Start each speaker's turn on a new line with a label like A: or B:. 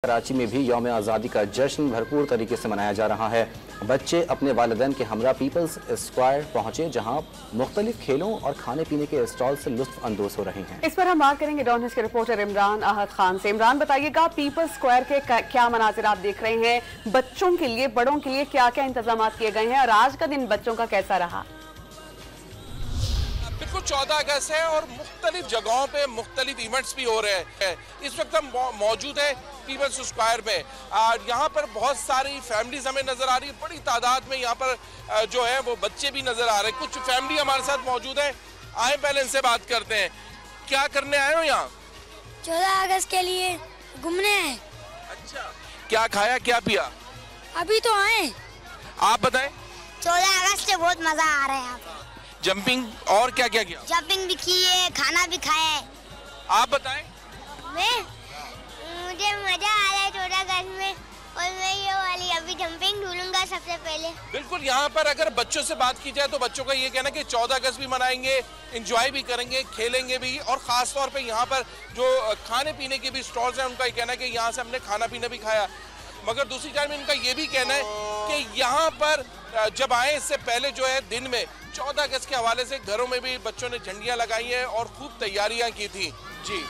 A: कराची में भी यौम आज़ादी का जश्न भरपूर तरीके से मनाया जा रहा है। बच्चे अपने वालिदैन के हमरा पीपल्स स्क्वायर पहुंचे, जहां मुख्तलिफ खेलों और खाने पीने के स्टॉल से लुत्फ अंदोज हो रहे हैं।
B: इस पर हम बात करेंगे डॉन न्यूज़ के रिपोर्टर इमरान अहद खान से। इमरान, बताइएगा पीपल्स स्क्वायर के क्या मनाजिर आप देख रहे हैं? बच्चों के लिए, बड़ों के लिए क्या क्या इंतजाम किए गए हैं और आज का दिन बच्चों का कैसा रहा?
C: बिल्कुल 14 अगस्त है और मुख्तलिफ जगहों पे मुख्तलिफ इवेंट्स भी हो रहे हैं। इस वक्त हम मौजूद है पीपल्स स्क्वायर में। यहाँ पर बहुत सारी फैमिलीज हमें नजर आ रही है, बड़ी तादाद में यहाँ पर जो है वो बच्चे भी नजर आ रहे हैं। कुछ फैमिली हमारे साथ मौजूद है, आए पहले इनसे बात करते हैं। क्या करने आए हो यहाँ?
D: 14 अगस्त के लिए घूमने आए।
C: अच्छा, क्या खाया क्या पिया?
D: अभी तो आए।
C: आप बताएं।
D: 14 अगस्त से बहुत मजा आ रहा है यहाँ पे।
C: जंपिंग और क्या क्या किया?
D: जंपिंग भी की है, खाना भी खाया है।
C: आप बताएं।
D: मुझे मजा आ रहा है 14 अगस्त में और मैं ये वाली अभी जंपिंग ढूंढूंगा सबसे पहले।
C: बिल्कुल, यहाँ पर अगर बच्चों से बात की जाए तो बच्चों का ये कहना कि 14 अगस्त भी मनाएंगे, एंजॉय भी करेंगे, खेलेंगे भी, और खास तौर पे यहाँ पर जो खाने पीने के भी स्टॉल्स हैं उनका ये कहना है कि यहाँ से हमने खाना पीना भी खाया। मगर दूसरी तरफ इनका ये भी कहना है कि यहाँ पर जब आए इससे पहले जो है दिन में 14 अगस्त के हवाले से घरों में भी बच्चों ने झंडियाँ लगाई हैं और खूब तैयारियाँ की थी। जी।